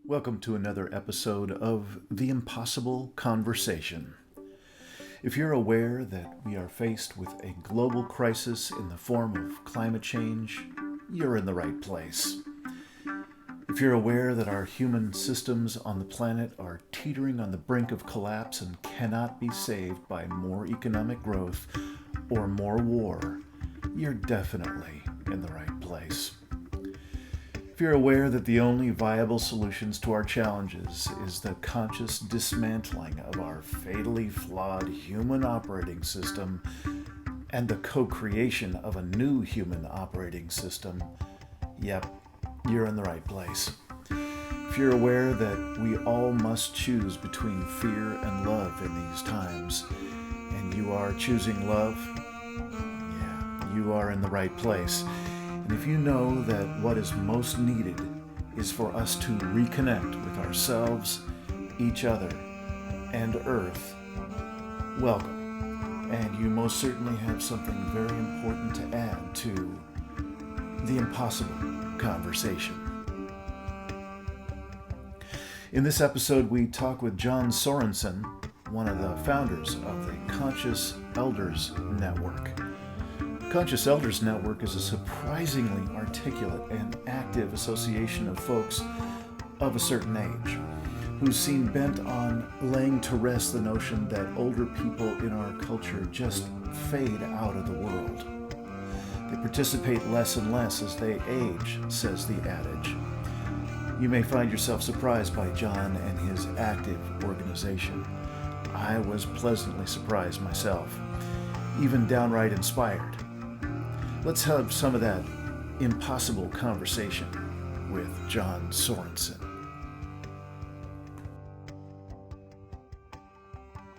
Welcome to another episode of The Impossible Conversation. If you're aware that we are faced with a global crisis in the form of climate change, you're in the right place. If you're aware that our human systems on the planet are teetering on the brink of collapse and cannot be saved by more economic growth or more war, you're definitely in the right place. If you're aware that the only viable solutions to our challenges is the conscious dismantling of our fatally flawed human operating system and the co-creation of a new human operating system, yep, you're in the right place. If you're aware that we all must choose between fear and love in these times, and you are choosing love, yeah, you are in the right place. And if you know that what is most needed is for us to reconnect with ourselves, each other, and Earth, welcome. And you most certainly have something very important to add to the impossible conversation. In this episode, we talk with John Sorenson, one of the founders of the Conscious Elders Network. Conscious Elders Network is a surprisingly articulate and active association of folks of a certain age who seem bent on laying to rest the notion that older people in our culture just fade out of the world. They participate less and less as they age, says the adage. You may find yourself surprised by John and his active organization. I was pleasantly surprised myself, even downright inspired. Let's have some of that impossible conversation with John Sorenson.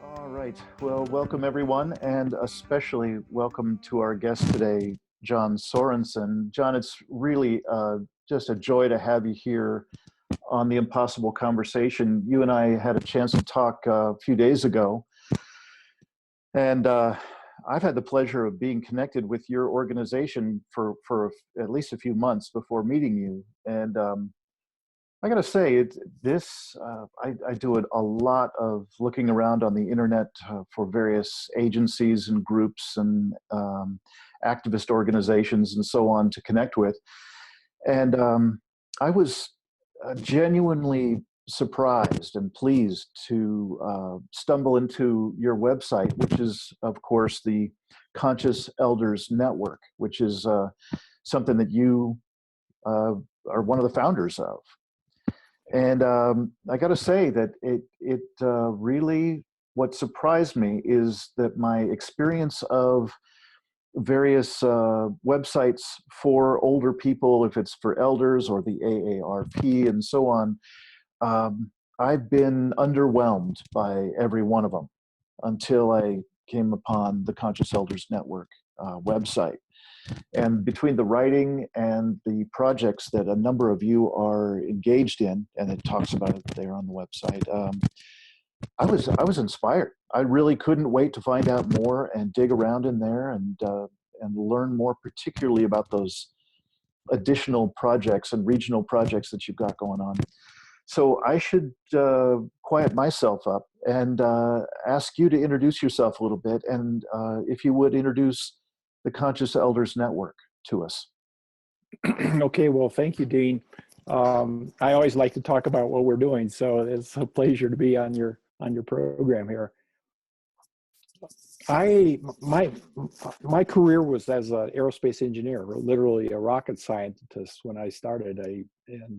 All right. Well, welcome everyone, and especially welcome to our guest today, John Sorenson. John, it's really just a joy to have you here on the Impossible Conversation. You and I had a chance to talk a few days ago, and I've had the pleasure of being connected with your organization for at least a few months before meeting you. And I got to say, I do a lot of looking around on the internet for various agencies and groups and activist organizations and so on to connect with. And I was genuinely surprised and pleased to stumble into your website, which is, of course, the Conscious Elders Network, which is something that you are one of the founders of. And I got to say that it really, what surprised me is that my experience of various websites for older people, if it's for elders or the AARP and so on, I've been underwhelmed by every one of them until I came upon the Conscious Elders Network website. And between the writing and the projects that a number of you are engaged in, and it talks about it there on the website, I was inspired. I really couldn't wait to find out more and dig around in there and learn more, particularly about those additional projects and regional projects that you've got going on. So I should quiet myself up and ask you to introduce yourself a little bit, and if you would introduce the Conscious Elders Network to us. Okay, well, thank you, Dean. I always like to talk about what we're doing, so it's a pleasure to be on your program here. My career was as an aerospace engineer, literally a rocket scientist when I started, and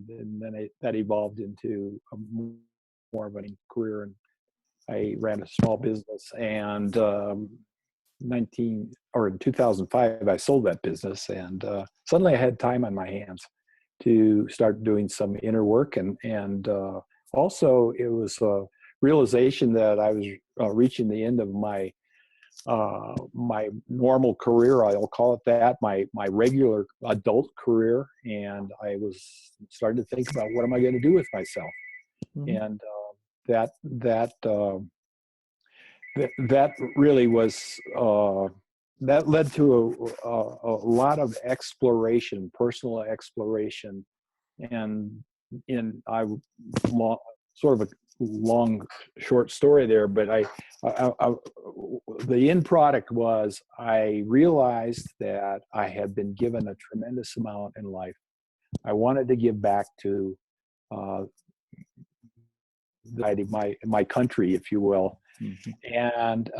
then that evolved into more of a career, and I ran a small business, and in 2005 I sold that business, and suddenly I had time on my hands to start doing some inner work, and also it was a realization that I was reaching the end of my normal career, I'll call it that, my regular adult career, and I was starting to think about what am I going to do with myself. Mm-hmm. And that really was that led to a lot of exploration, personal exploration, and in sort of a long, short story there, but the end product was I realized that I had been given a tremendous amount in life. I wanted to give back to my country, if you will. Mm-hmm. And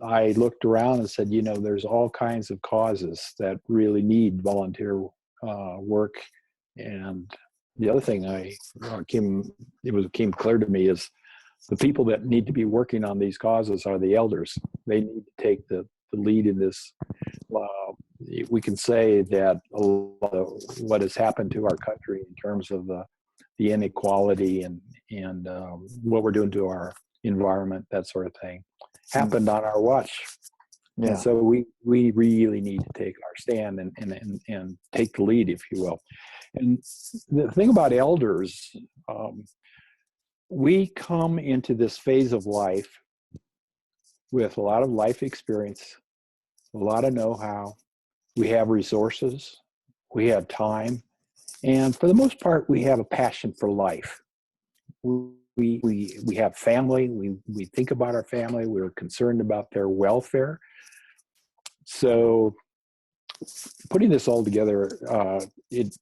I looked around and said, there's all kinds of causes that really need volunteer work. And the other thing became clear to me is the people that need to be working on these causes are the elders. They need to take the lead in this. We can say that a lot of what has happened to our country in terms of the inequality and what we're doing to our environment, that sort of thing, happened on our watch. Yeah. And so we really need to take our stand and take the lead, if you will. And the thing about elders, we come into this phase of life with a lot of life experience, a lot of know-how. We have resources, we have time, and for the most part, we have a passion for life. We have family. We think about our family. We're concerned about their welfare. So, putting this all together, it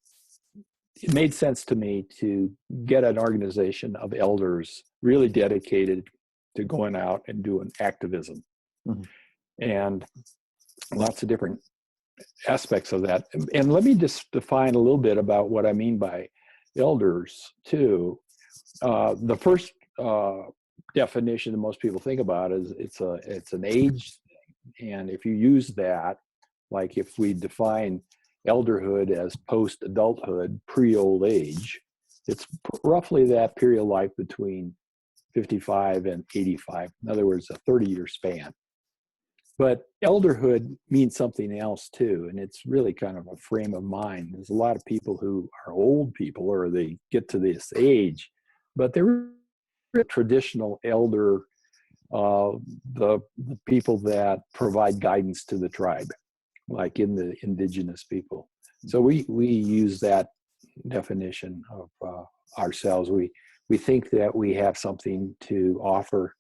made sense to me to get an organization of elders really dedicated to going out and doing activism, mm-hmm. and lots of different aspects of that. And let me just define a little bit about what I mean by elders too. The first definition that most people think about is it's an age thing. And if you use that, like if we define elderhood as post-adulthood, pre-old age, it's roughly that period of life between 55 and 85. In other words, a 30-year span. But elderhood means something else too, and it's really kind of a frame of mind. There's a lot of people who are old people, or they get to this age, but they're traditional elder, the people that provide guidance to the tribe, like in the indigenous people. So we use that definition of ourselves. We think that we have something to offer.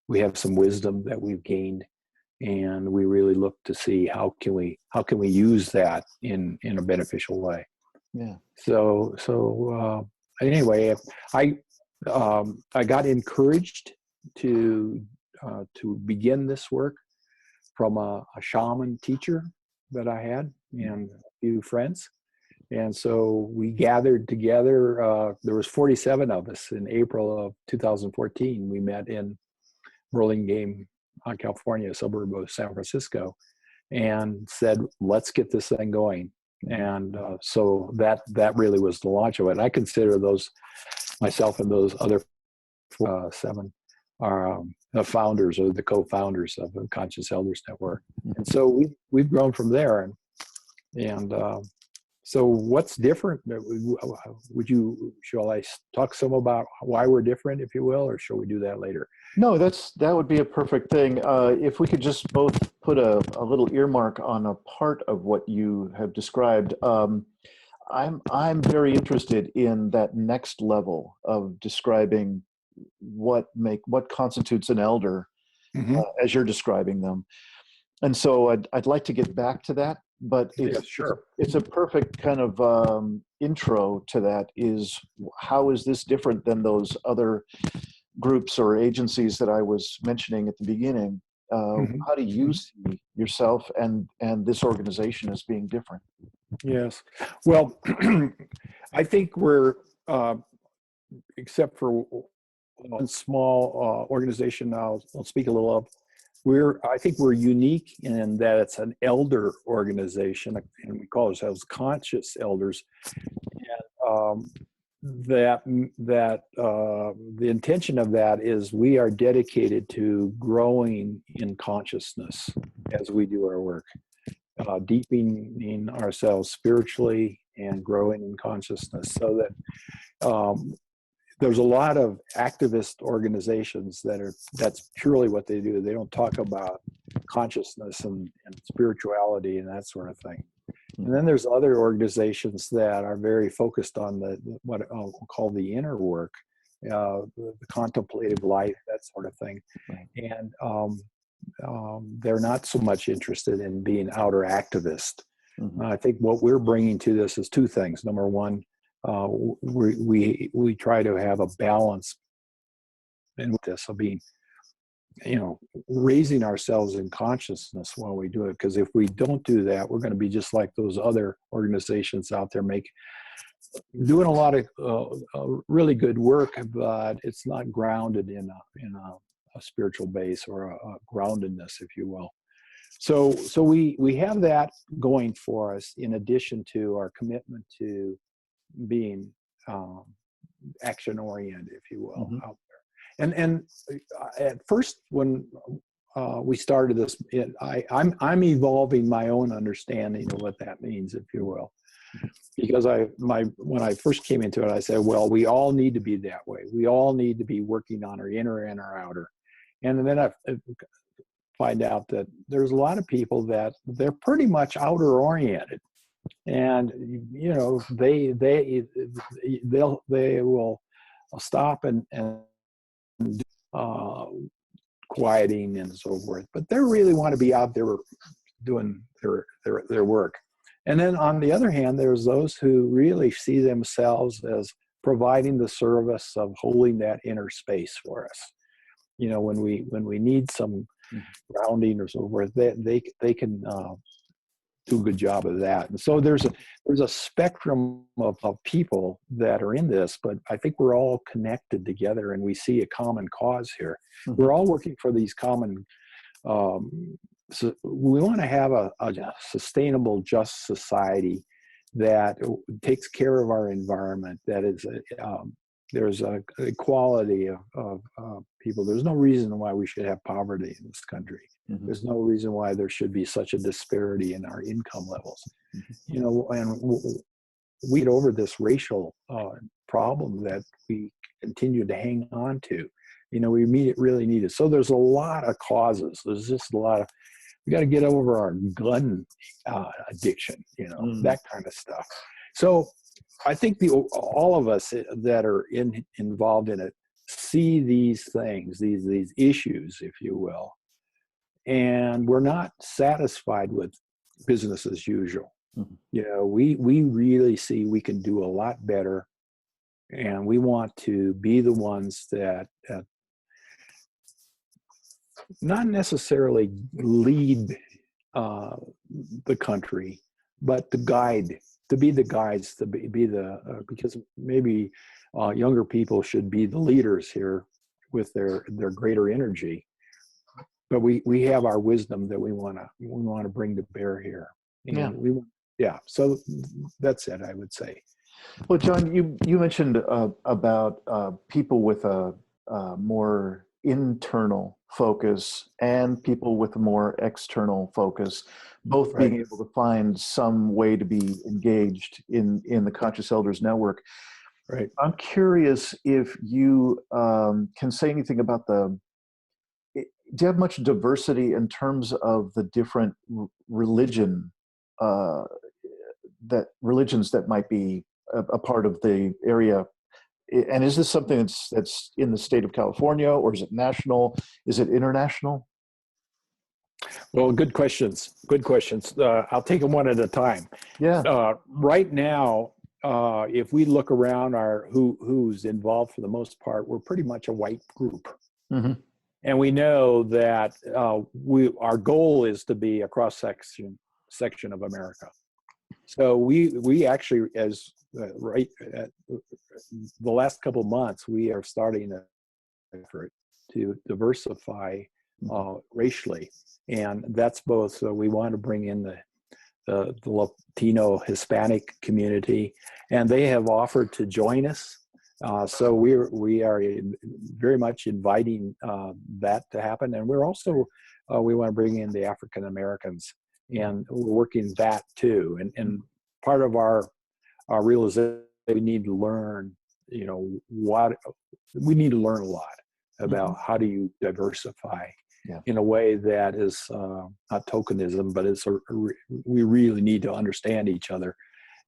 We have some wisdom that we've gained, and we really look to see how can we use that in a beneficial way. Yeah. So anyway, I got encouraged to begin this work from a shaman teacher that I had and a few friends. And so we gathered together. There was 47 of us in April of 2014. We met in Burlingame, California, a suburb of San Francisco, and said, let's get this thing going. And so that really was the launch of it. And I consider myself and those other 7 are the founders or the co-founders of the Conscious Elders Network. And so we've grown from there. And so what's different? Shall I talk some about why we're different, if you will, or shall we do that later? No, that would be a perfect thing. If we could just both put a little earmark on a part of what you have described. I'm very interested in that next level of describing what constitutes an elder, mm-hmm. As you're describing them. And so I'd like to get back to that, but it's a perfect kind of intro to that. Is how is this different than those other groups or agencies that I was mentioning at the beginning? Mm-hmm. How do you see yourself and this organization as being different? Yes. Well, I think we're, except for one small organization I'll speak a little of, I think we're unique in that it's an elder organization, and we call ourselves conscious elders. And the intention of that is we are dedicated to growing in consciousness as we do our work, deepening ourselves spiritually and growing in consciousness, so that there's a lot of activist organizations that's purely what they do. They don't talk about consciousness and spirituality and that sort of thing. And then there's other organizations that are very focused on what I'll call the inner work, the contemplative life, that sort of thing. Right. And they're not so much interested in being outer activist. I think what we're bringing to this is two things. Number one, we try to have a balance in this of being, raising ourselves in consciousness while we do it. Because if we don't do that, we're going to be just like those other organizations out there doing a lot of really good work, but it's not grounded in a spiritual base or a groundedness, if you will. So we have that going for us, in addition to our commitment to being action oriented, if you will, out there. And at first, when we started this, I'm evolving my own understanding of what that means, if you will. Because when I first came into it, I said, well, we all need to be that way. We all need to be working on our inner and our outer. And then I find out that there's a lot of people that they're pretty much outer oriented, and they will stop and quieting and so forth, but they really want to be out there doing their work. And then on the other hand, there's those who really see themselves as providing the service of holding that inner space for us. When we need some grounding or so forth, they can do a good job of that. And so there's a spectrum of people that are in this, but I think we're all connected together, and we see a common cause here. We're all working for these common. So we want to have a sustainable, just society that takes care of our environment. That is, there's a equality of people. There's no reason why we should have poverty in this country. There's no reason why there should be such a disparity in our income levels. And we get over this racial problem that we continue to hang on to. We really need it. So there's a lot of causes. There's just a lot of, we got to get over our gun addiction, that kind of stuff. So I think all of us that are involved in it see these things, these issues, if you will, and we're not satisfied with business as usual. We really see we can do a lot better, and we want to be the ones that not necessarily lead the country, but to be the guides, because maybe younger people should be the leaders here with their greater energy. But we have our wisdom that we want to bring to bear here. So that's it, I would say. Well, John, you mentioned about people with a more internal focus and people with a more external focus, both being able to find some way to be engaged in the Conscious Elders Network. Right. I'm curious if you can say anything about do you have much diversity in terms of the different religions that might be a part of the area? And is this something that's in the state of California, or is it national? Is it international? Well, good questions. I'll take them one at a time. Yeah. Right now, if we look around who's involved, for the most part, we're pretty much a white group. And we know that our goal is to be a cross section of America. So we actually, the last couple of months, we are starting an effort to diversify racially, and that's both. So we want to bring in the Latino Hispanic community, and they have offered to join us. So we are very much inviting that to happen, and we're also we want to bring in the African Americans, and we're working that too. And part of our realization, we need to learn, we need to learn a lot about how do you diversify Yeah. in a way that is not tokenism, but we really need to understand each other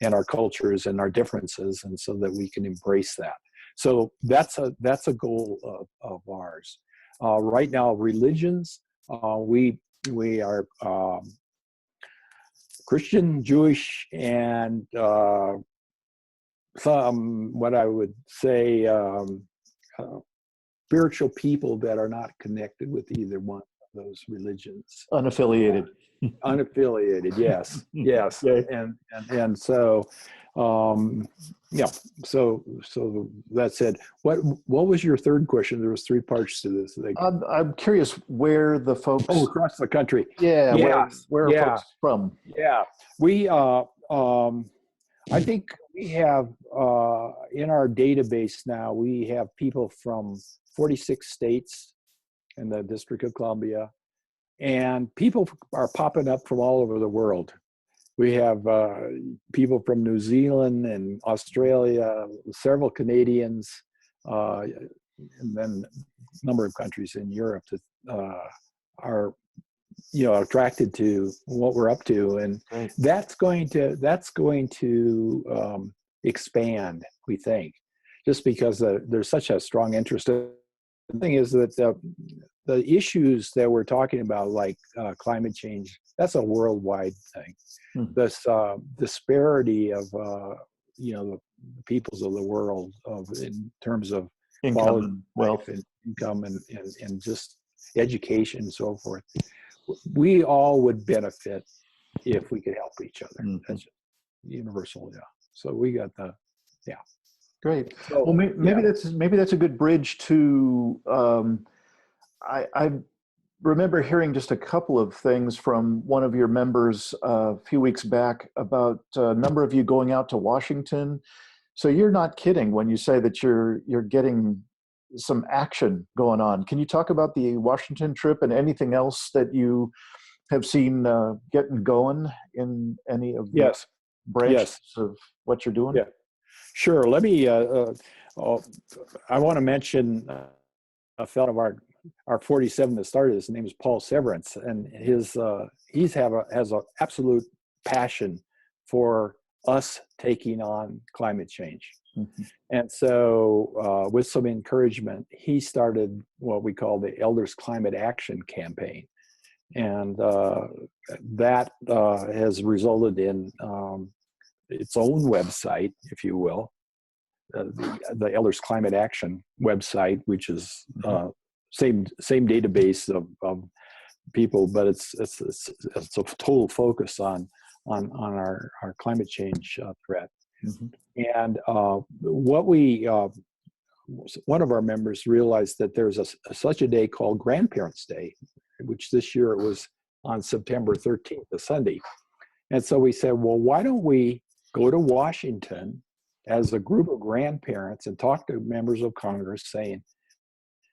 and our cultures and our differences, and so that we can embrace that. So that's a goal of ours. Right now, religions, we are Christian, Jewish, and some, what I would say, spiritual people that are not connected with either one of those religions. Unaffiliated. Unaffiliated, yes, yes, Okay. and so, yeah. So that said, what was your third question? There was three parts to this. I'm curious where the folks. Oh, across the country. Yeah. Yes. Where are folks from? Yeah. We I think we have in our database now, we have people from 46 states in the District of Columbia, and people are popping up from all over the world. We have people from New Zealand and Australia, several Canadians, and then a number of countries in Europe that are attracted to what we're up to, and Right. that's going to expand, we think, just because there's such a strong interest. The thing is that the issues that we're talking about, like climate change, that's a worldwide thing. This disparity of the peoples of the world in terms of Income and wealth and income and just education and so forth. We all would benefit if we could help each other. Mm-hmm. That's universal, yeah. So we got Great. So, well, maybe that's a good bridge to. I remember hearing just a couple of things from one of your members a few weeks back about a number of you going out to Washington. So you're not kidding when you say that you're getting some action going on. Can you talk about the Washington trip and anything else that you have seen getting going in any of the branches of what you're doing? Yeah, sure. Let me. I want to mention a fellow of our 47 that started. His name is Paul Severance, and has an absolute passion for us taking on climate change. Mm-hmm. And so, with some encouragement, he started what we call the Elders Climate Action Campaign. And that has resulted in its own website, if you will, the Elders Climate Action website, which is same database of people, but it's a total focus on our climate change threat. Mm-hmm. And one of our members realized that there's such a day called Grandparents' Day, which this year it was on September 13th, a Sunday. And so we said, well, why don't we go to Washington as a group of grandparents and talk to members of Congress saying,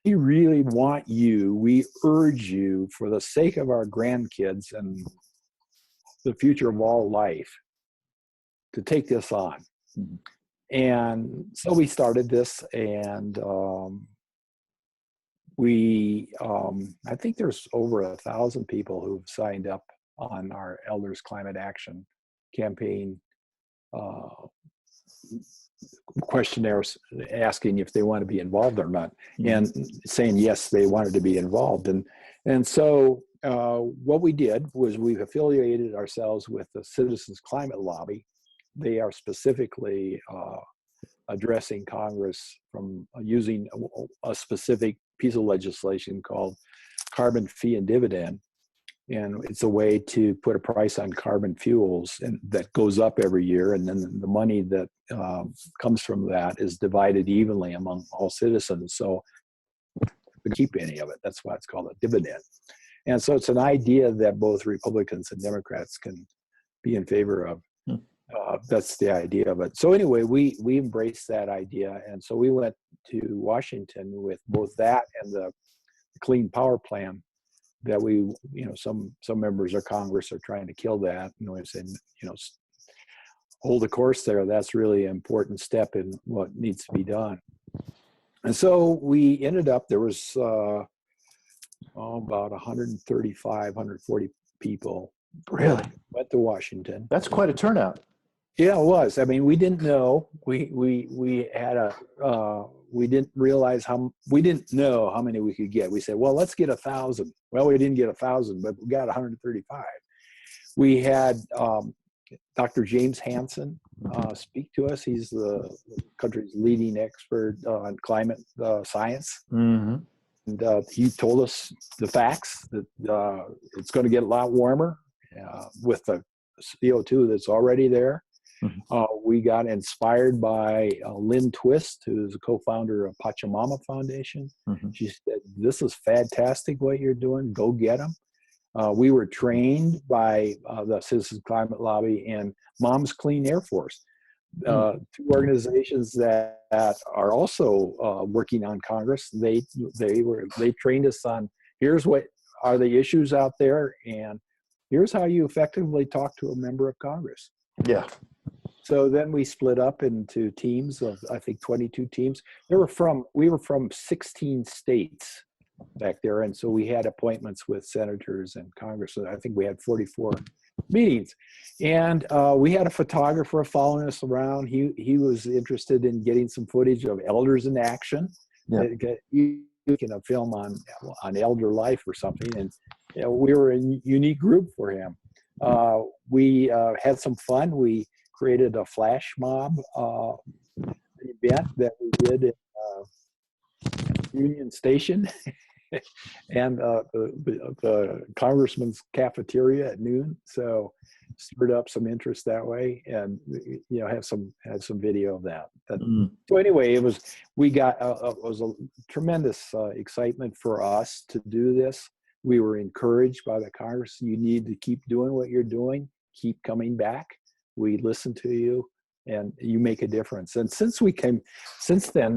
we really want you, we urge you, for the sake of our grandkids and the future of all life, to take this on. Mm-hmm. And so we started this, and I think there's over 1,000 people who've signed up on our Elders Climate Action Campaign questionnaires, asking if they want to be involved or not, and saying yes, they wanted to be involved. And so what we did was we've affiliated ourselves with the Citizens Climate Lobby. They are specifically addressing Congress from using a specific piece of legislation called carbon fee and dividend. And it's a way to put a price on carbon fuels, and that goes up every year. And then the money that comes from that is divided evenly among all citizens. So we keep any of it. That's why it's called a dividend. And so it's an idea that both Republicans and Democrats can be in favor of. That's the idea of it. So anyway, we embraced that idea. And so we went to Washington with both that and the Clean Power Plan that some members of Congress are trying to kill that. And we said, hold the course there. That's really an important step in what needs to be done. And so we ended up, there was about 135, 140 people. Really? Went to Washington. That's quite a turnout. Yeah, it was. I mean, we didn't know. We had a we didn't realize we didn't know how many we could get. We said, well, let's get 1,000. Well, we didn't get 1,000, but we got 135. We had Dr. James Hansen speak to us. He's the country's leading expert on climate science. Mm-hmm. And he told us the facts that it's going to get a lot warmer with the CO2 that's already there. Mm-hmm. We got inspired by Lynn Twist, who's a co-founder of Pachamama Foundation. Mm-hmm. She said, this is fantastic what you're doing. Go get them. We were trained by the Citizens Climate Lobby and Mom's Clean Air Force, two organizations that are also working on Congress. They trained us on, here's what are the issues out there, and here's how you effectively talk to a member of Congress. Yeah. So then we split up into teams of, I think, 22 teams. We were from 16 states back there, and so we had appointments with senators and Congress. So I think we had 44 meetings, and we had a photographer following us around. He was interested in getting some footage of elders in action. Yeah. You can film on elder life or something, and we were a unique group for him. We had some fun. We created a flash mob event that we did in Union Station and the congressman's cafeteria at noon. So stirred up some interest that way, and had some video of that. So anyway, it was a tremendous excitement for us to do this. We were encouraged by the Congress. You need to keep doing what you're doing. Keep coming back. We listen to you, and you make a difference. And since then,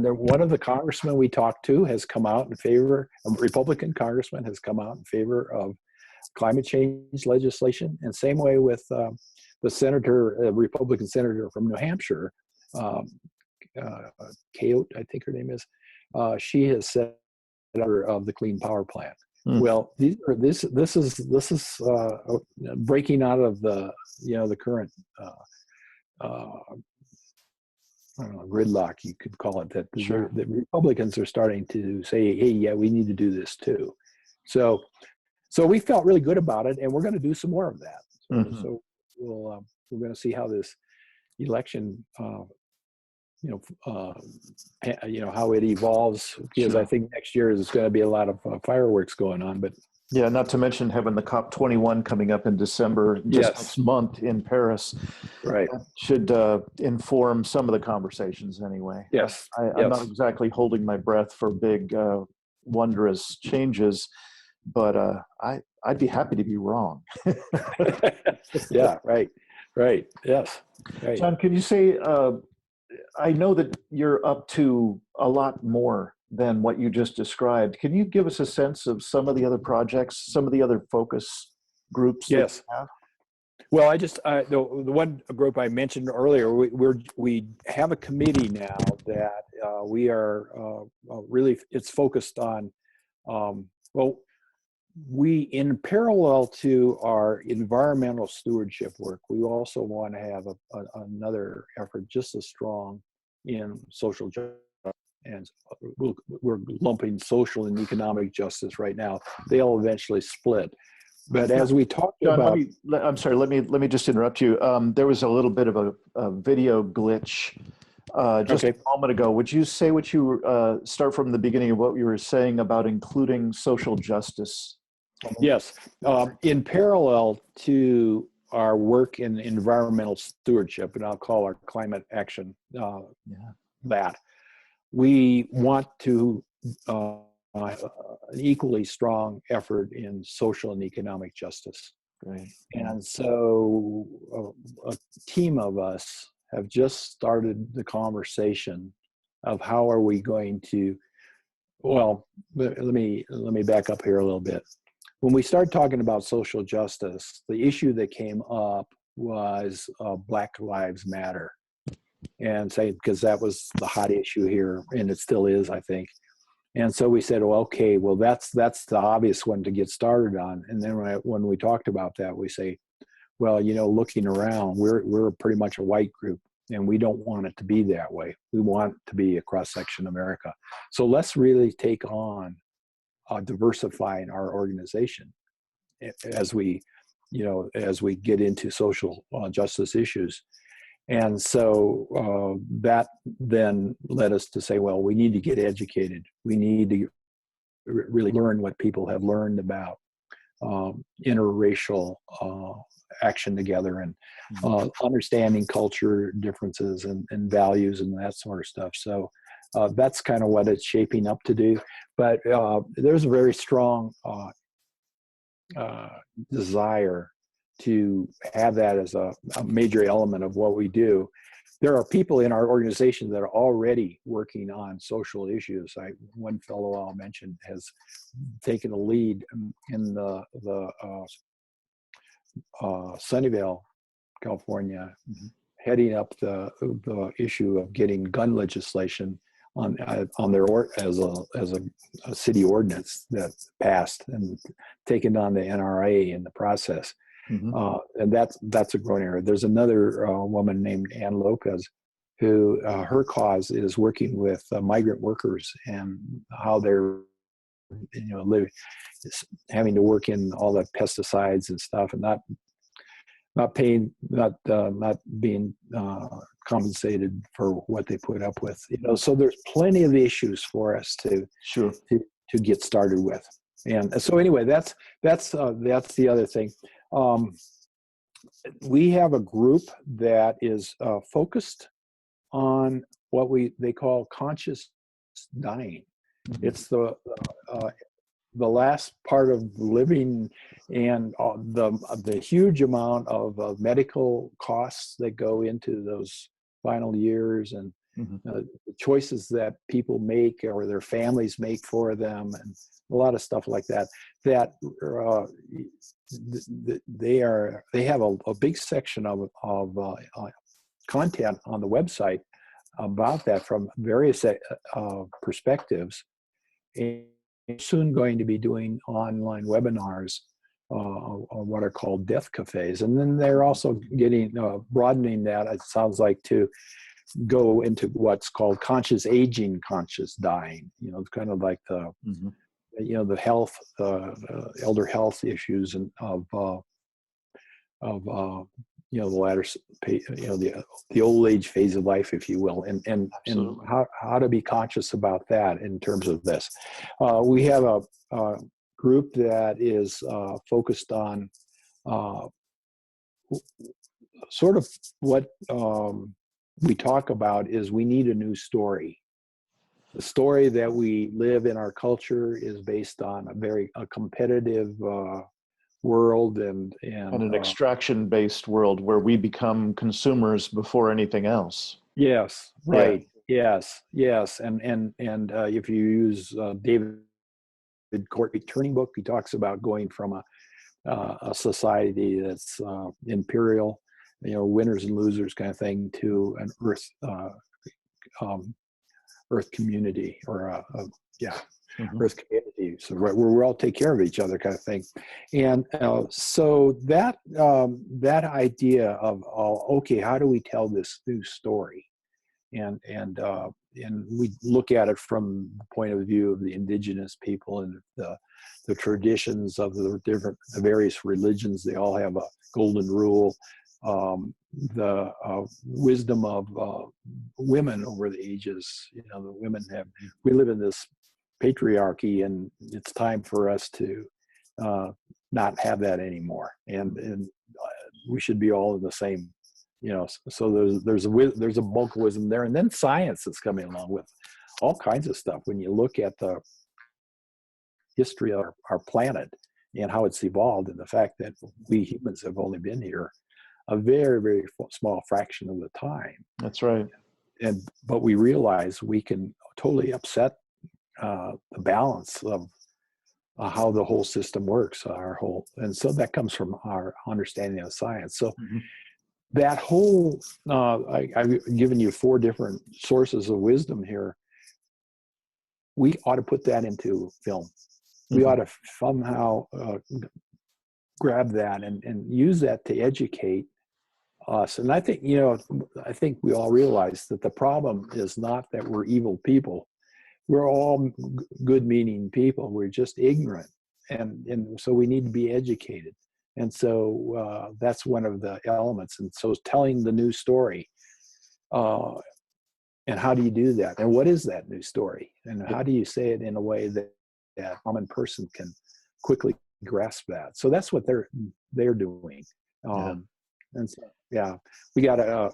one of the congressmen we talked to has come out in favor, a Republican congressman has come out in favor of climate change legislation. And same way with the senator, a Republican senator from New Hampshire, Coyote, I think her name is. She has said of the Clean Power Plan. Well, this is breaking out of the the current I don't know, gridlock, you could call it, that Sure. the Republicans are starting to say, hey, yeah, we need to do this too. So we felt really good about it, and we're going to do some more of that. So we're going to see how this election how it evolves, because Sure. I think next year is going to be a lot of fireworks going on. But yeah, not to mention having the COP21 coming up in December, just next month in Paris. Right. That should inform some of the conversations anyway. Yes. I'm not exactly holding my breath for big, wondrous changes, but I'd be happy to be wrong. Yeah, right. Yes. Right. John, can you say, I know that you're up to a lot more than what you just described. Can you give us a sense of some of the other projects, some of the other focus groups that Yes. you have? Well, the one group I mentioned earlier, we have a committee now that we are really, it's focused on, we, in parallel to our environmental stewardship work, we also want to have another effort just as strong in social justice. And we're lumping social and economic justice right now. They'll eventually split. But as we talked John, about, I'm sorry. Let me just interrupt you. There was a little bit of a video glitch just a moment ago. Would you say what you start from the beginning of what you were saying about including social justice? Yes, in parallel to our work in environmental stewardship, and I'll call our climate action that, we want to an equally strong effort in social and economic justice. Right. And so a team of us have just started the conversation of how are we going to, well, let me back up here a little bit. When we started talking about social justice, the issue that came up was Black Lives Matter. And say, because that was the hot issue here, and it still is, I think. And so we said, well, okay, well, that's the obvious one to get started on. And then when we talked about that, we say, well, looking around, we're pretty much a white group, and we don't want it to be that way. We want it to be a cross-section America. So let's really take on diversifying our organization as we get into social justice issues. And so that then led us to say, well, we need to get educated. We need to really learn what people have learned about interracial action together, and understanding culture differences and values and that sort of stuff. So that's kind of what it's shaping up to do. But there's a very strong desire to have that as a major element of what we do. There are people in our organization that are already working on social issues. One fellow I'll mention has taken a lead in the Sunnyvale, California, heading up the issue of getting gun legislation on their as a city ordinance that passed, and taken on the NRA in the process. And that's a growing area. There's another woman named Ann Lopez, who her cause is working with migrant workers and how they're living, having to work in all the pesticides and stuff, and not being compensated for what they put up with. So there's plenty of issues for us to get started with. And so anyway, that's the other thing. We have a group that is focused on what they call conscious dying. It's the last part of living, and the huge amount of medical costs that go into those final years, and the choices that people make or their families make for them, and a lot of stuff like that. They have a big section of content on the website about that from various perspectives, and soon going to be doing online webinars on what are called death cafes. And then they're also broadening that, it sounds like, to go into what's called conscious aging, conscious dying. It's kind of like the the health, elder health issues, and of the latter, the old age phase of life, if you will, and how to be conscious about that in terms of this. We have a group that is focused on sort of what we talk about is we need a new story. The story that we live in our culture is based on a competitive world and an extraction-based world where we become consumers before anything else. Yes, right. Yeah. Yes. And if you use David Courtney Turning book, he talks about going from a society that's imperial, winners and losers kind of thing, to an earth community, or earth community. So where we all take care of each other, kind of thing. And so that idea of okay, how do we tell this new story? And we look at it from the point of view of the indigenous people and the traditions of the various religions. They all have a golden rule. The wisdom of women over the ages. The women we live in this patriarchy, and it's time for us to not have that anymore. And we should be all in the same. So there's a bulk of wisdom there, and then science is coming along with all kinds of stuff. When you look at the history of our planet and how it's evolved, and the fact that we humans have only been here a very, very small fraction of the time. That's right. But we realize we can totally upset the balance of how the whole system works, and so that comes from our understanding of science. So that whole, I've given you 4 different sources of wisdom here. we ought to put that into film. We ought to somehow grab that and use that to educate us. And I think, I think we all realize that the problem is not that we're evil people. We're all good meaning people. We're just ignorant. And so we need to be educated. And so that's one of the elements. And so telling the new story, and how do you do that? And what is that new story? And how do you say it in a way that a common person can quickly grasp that? So that's what they're doing. And so, we got a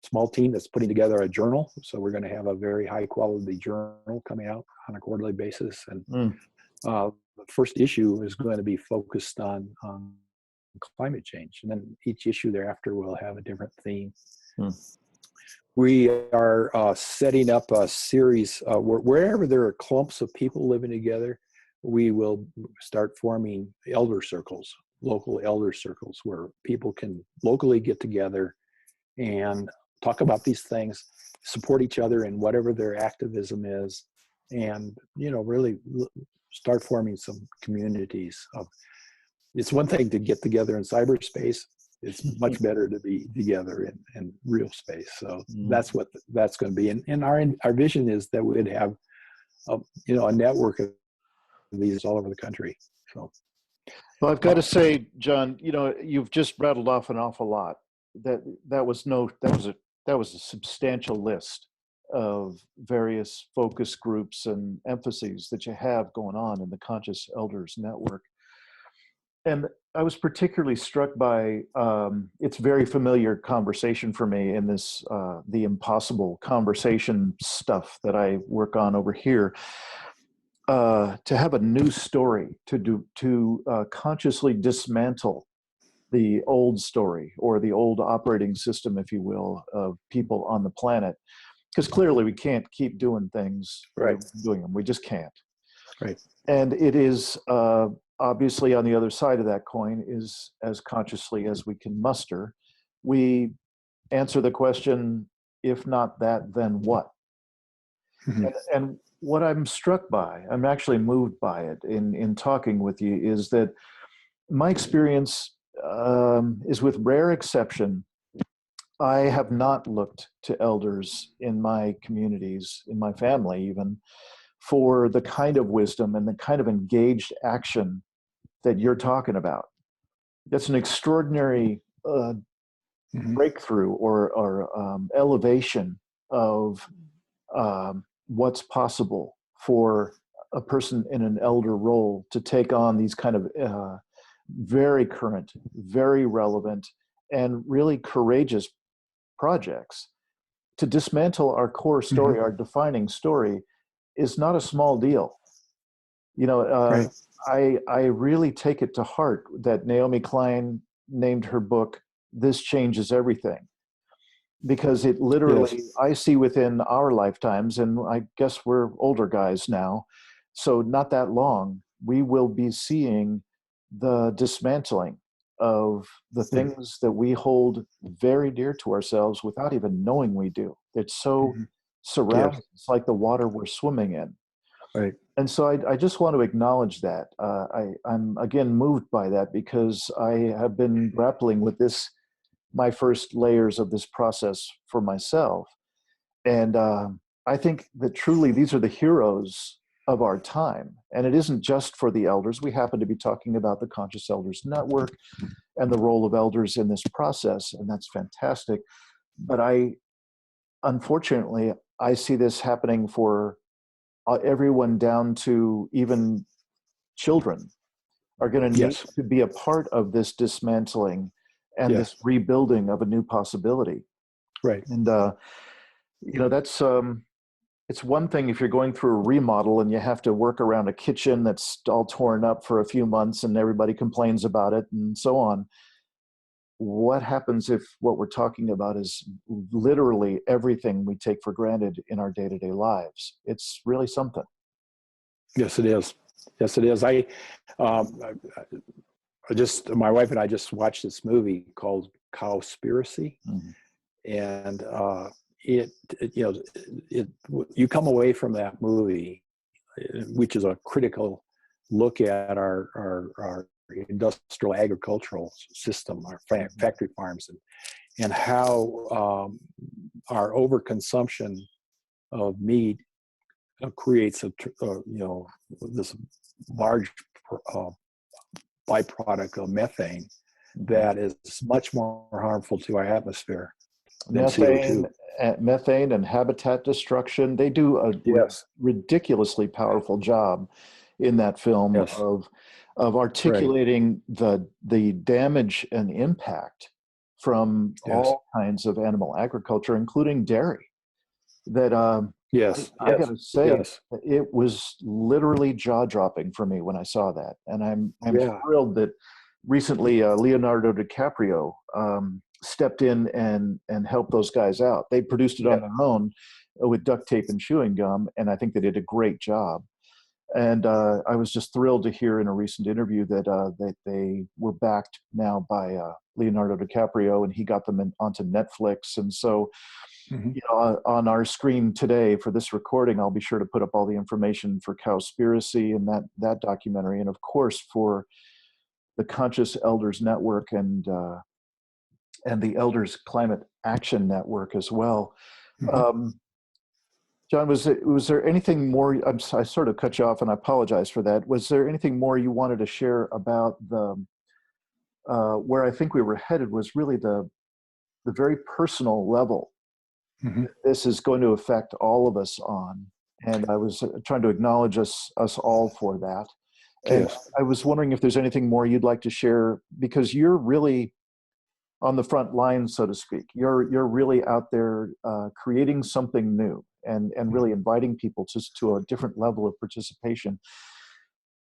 small team that's putting together a journal. So we're going to have a very high quality journal coming out on a quarterly basis. And the first issue is going to be focused on climate change. And then each issue thereafter will have a different theme. We are setting up a series wherever there are clumps of people living together, we will start forming elder circles, local elder circles, where people can locally get together and talk about these things, support each other in whatever their activism is, and really start forming some communities of. It's one thing to get together in cyberspace. It's much better to be together in real space. So that's what that's going to be. And our vision is that we'd have a network of these all over the country. So, well, I've got to say, John, you've just rattled off an awful lot. That was a substantial list of various focus groups and emphases that you have going on in the Conscious Elders Network. And I was particularly struck by it's very familiar conversation for me in this the impossible conversation stuff that I work on over here. To have a new story, to consciously dismantle the old story or the old operating system, if you will, of people on the planet, because clearly we can't keep doing things right, doing them. We just can't. Right. And it is obviously on the other side of that coin is as consciously as we can muster, we answer the question, if not that, then what? And what I'm struck by, I'm actually moved by it in talking with you, is that my experience is, with rare exception, I have not looked to elders in my communities, in my family even, for the kind of wisdom and the kind of engaged action that you're talking about. That's an extraordinary breakthrough or elevation of what's possible for a person in an elder role to take on these kind of very current, very relevant, and really courageous projects. To dismantle our core story, our defining story, is not a small deal. Right. I really take it to heart that Naomi Klein named her book "This Changes Everything," because it literally, Yes. I see within our lifetimes, and I guess we're older guys now, so not that long, we will be seeing the dismantling of the things that we hold very dear to ourselves without even knowing we do. It's so surrounding. It's like the water we're swimming in. Right. And so I just want to acknowledge that. I'm again moved by that because I have been grappling with this, my first layers of this process for myself. And I think that truly these are the heroes of our time. And it isn't just for the elders. We happen to be talking about the Conscious Elders Network and the role of elders in this process, and that's fantastic. But unfortunately, I see this happening for everyone down to even children are going to need to be a part of this dismantling and this rebuilding of a new possibility. Right. And, that's, it's one thing if you're going through a remodel and you have to work around a kitchen that's all torn up for a few months and everybody complains about it and so on. What happens if what we're talking about is literally everything we take for granted in our day-to-day lives? It's really something. Yes, it is. Yes, it is. My wife and I just watched this movie called Cowspiracy, and you come away from that movie which is a critical look at our industrial agricultural system, our factory farms, and how our overconsumption of meat creates this large byproduct of methane that is much more harmful to our atmosphere than Methane, CO2. methane and habitat destruction. They do a Yes. ridiculously powerful job in that film Yes. of articulating the damage and impact from all kinds of animal agriculture, including dairy. That I got to say, it was literally jaw-dropping for me when I saw that, and I'm thrilled that recently Leonardo DiCaprio stepped in and helped those guys out. They produced it on their own with duct tape and chewing gum, and I think they did a great job. And I was just thrilled to hear in a recent interview that they were backed now by Leonardo DiCaprio, and he got them onto Netflix. And so, on our screen today for this recording, I'll be sure to put up all the information for Cowspiracy and that documentary, and of course for the Conscious Elders Network and the Elders Climate Action Network as well. John, was there anything more? I sort of cut you off, and I apologize for that. Was there anything more you wanted to share about the where I think we were headed? Was really the very personal level this is going to affect all of us on, and I was trying to acknowledge us all for that. And I was wondering if there's anything more you'd like to share, because you're really on the front line, so to speak. You're really out there creating something new and really inviting people to a different level of participation.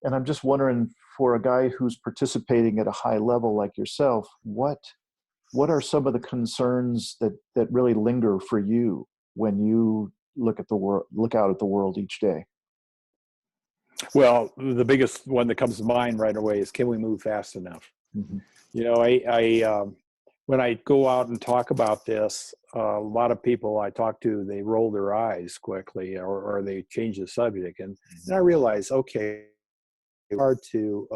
And I'm just wondering, for a guy who's participating at a high level like yourself, what are some of the concerns that really linger for you when you look out at the world each day? Well, the biggest one that comes to mind right away is, can we move fast enough? I when I go out and talk about this, a lot of people I talk to, they roll their eyes quickly, or they change the subject, and I realize, okay, hard to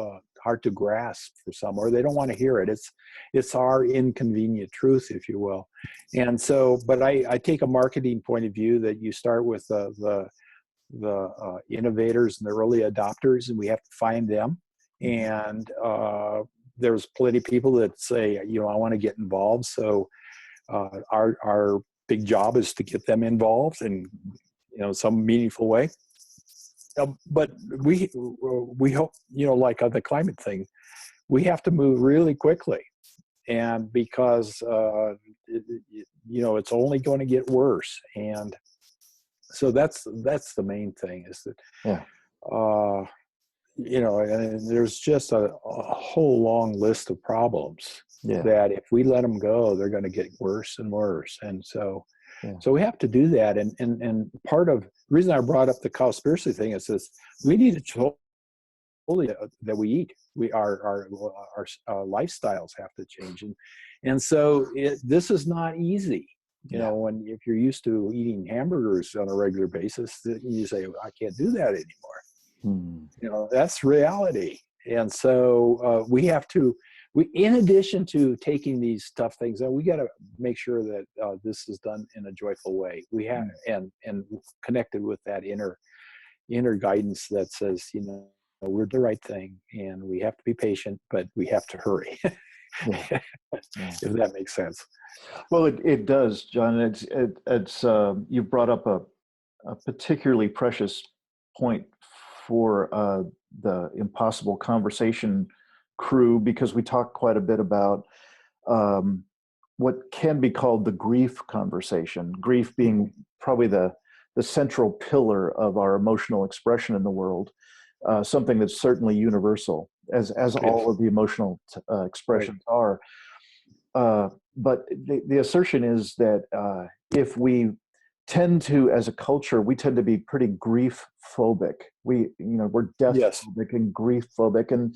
grasp for some, or they don't want to hear it. It's our inconvenient truth, if you will. And so, but I take a marketing point of view that you start with the innovators and the early adopters, and we have to find them. And there's plenty of people that say, I want to get involved. So our big job is to get them involved in some meaningful way. But we hope, like the climate thing, we have to move really quickly, and because it's only going to get worse. And so that's the main thing, is that and there's just a whole long list of problems that if we let them go, they're going to get worse and worse. And so we have to do that. And part of the reason I brought up the Cowspiracy thing is this: we need to totally that we eat. Our lifestyles have to change, and so this is not easy. If you're used to eating hamburgers on a regular basis, you say, I can't do that anymore. That's reality. And so we have to. In addition to taking these tough things out, we got to make sure that this is done in a joyful way. We have and connected with that inner guidance that says, we're the right thing, and we have to be patient, but we have to hurry. If that makes sense. Well, it does, John. It's you brought up a particularly precious point for the Impossible Conversation crew, because we talk quite a bit about what can be called the grief conversation. Grief being probably the central pillar of our emotional expression in the world, something that's certainly universal, as all of the emotional expressions are. But the assertion is that if we tend to, as a culture, we tend to be pretty grief phobic. We're death phobic and grief phobic, and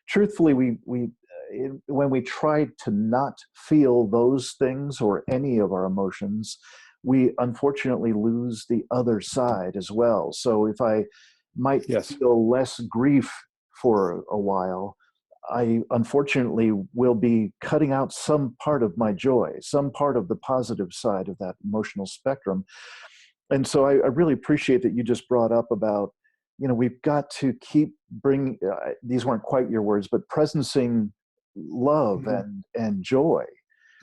truthfully, when we try to not feel those things or any of our emotions, we unfortunately lose the other side as well. So if I might Yes. feel less grief for a while, I unfortunately will be cutting out some part of my joy, some part of the positive side of that emotional spectrum. And so I really appreciate that you just brought up about, we've got to keep bringing, these weren't quite your words, but presencing love Mhm. and joy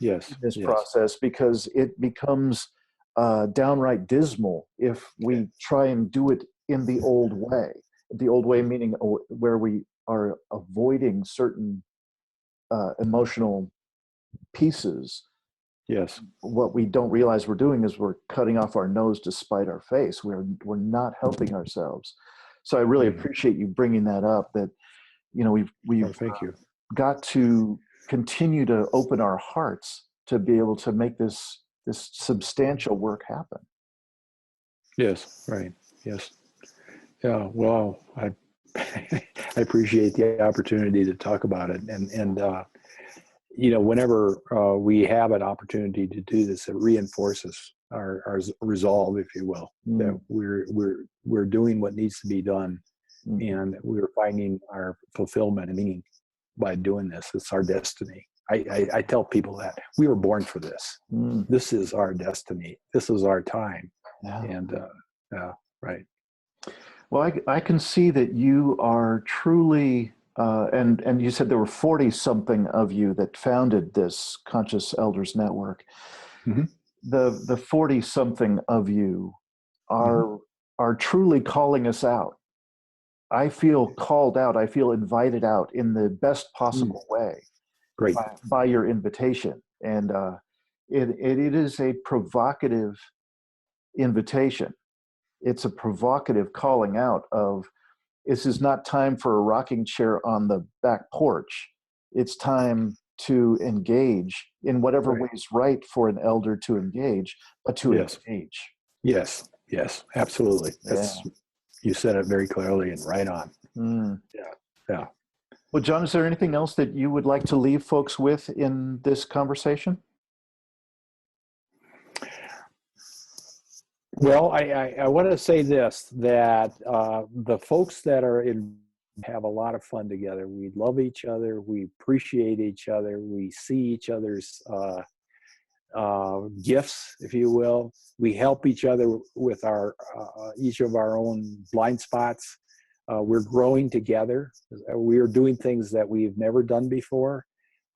in Yes. this Yes. process, because it becomes downright dismal if we try and do it in the old way. The old way meaning where we are avoiding certain emotional pieces. Yes. What we don't realize we're doing is we're cutting off our nose to spite our face. We're not helping ourselves. So I really Mhm. appreciate you bringing that up. That we've Oh, thank you. got to continue to open our hearts to be able to make this substantial work happen. Yes. Right. Yes. Yeah. Well, I I appreciate the opportunity to talk about it, and whenever we have an opportunity to do this, it reinforces our resolve, if you will, that Mm, we're doing what needs to be done, mhm, and we're finding our fulfillment and meaning by doing this. It's our destiny. I tell people that we were born for this. mm. This is our destiny. This is our time. Yeah. And right. Well, I can see that you are truly, and you said there were 40 something of you that founded this Conscious Elders Network. Hmm. The 40 something of you Hmm. are are truly calling us out. I feel called out. I feel invited out in the best Mm. possible way Great. by your invitation, and it is a provocative invitation. It's a provocative calling out of, this is not time for a rocking chair on the back porch. It's time to engage in whatever Right. way is right for an elder to engage, but to Yes. engage. Yes. Yes. Absolutely. Yeah. You said it very clearly and right on. Mm. Yeah. Yeah. Well, John, is there anything else that you would like to leave folks with in this conversation? Well, I want to say this, that the folks that are in have a lot of fun together. We love each other. We appreciate each other. We see each other's gifts, if you will. We help each other with our each of our own blind spots. We're growing together. We are doing things that we've never done before.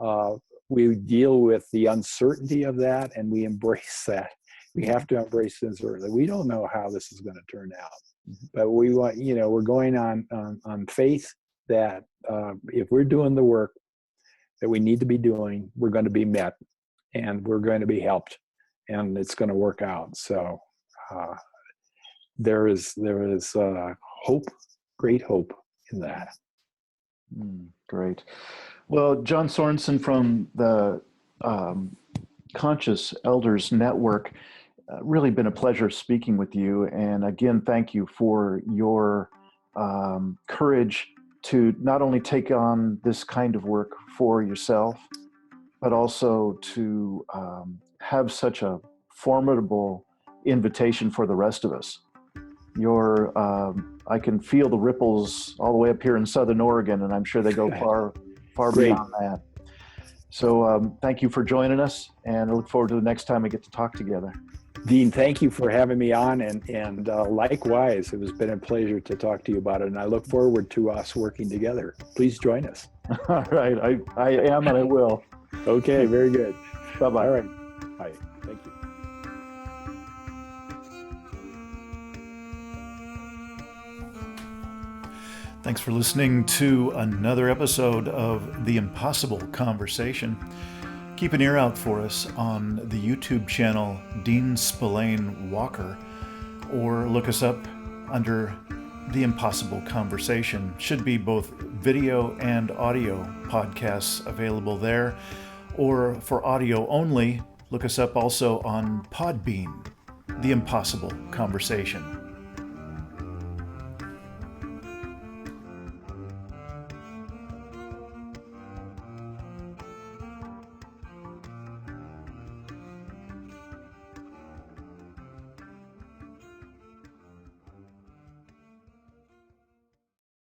Uh, we deal with the uncertainty of that, and we embrace that. We have to embrace the uncertainty. We don't know how this is going to turn out, but we want, we're going on faith that if we're doing the work that we need to be doing, we're going to be met, and we're going to be helped, and it's going to work out. So uh, there is hope, great hope in that. Great. Well, John Sorenson from the um, Conscious Elders Network, really been a pleasure speaking with you. And again, thank you for your courage to not only take on this kind of work for yourself, but also to have such a formidable invitation for the rest of us. I can feel the ripples all the way up here in Southern Oregon, and I'm sure they go far, far Great. beyond that. So thank you for joining us, and I look forward to the next time we get to talk together. Dean, thank you for having me on, and likewise, it has been a pleasure to talk to you about it, and I look forward to us working together. Please join us. All right, I am and I will. Okay, very good. Bye-bye. All right. Bye. Thank you. Thanks for listening to another episode of The Impossible Conversation. Keep an ear out for us on the YouTube channel Dean Spillane Walker, or look us up under The Impossible Conversation. Should be both video and audio podcasts available there, or for audio only, look us up also on Podbean, The Impossible Conversation.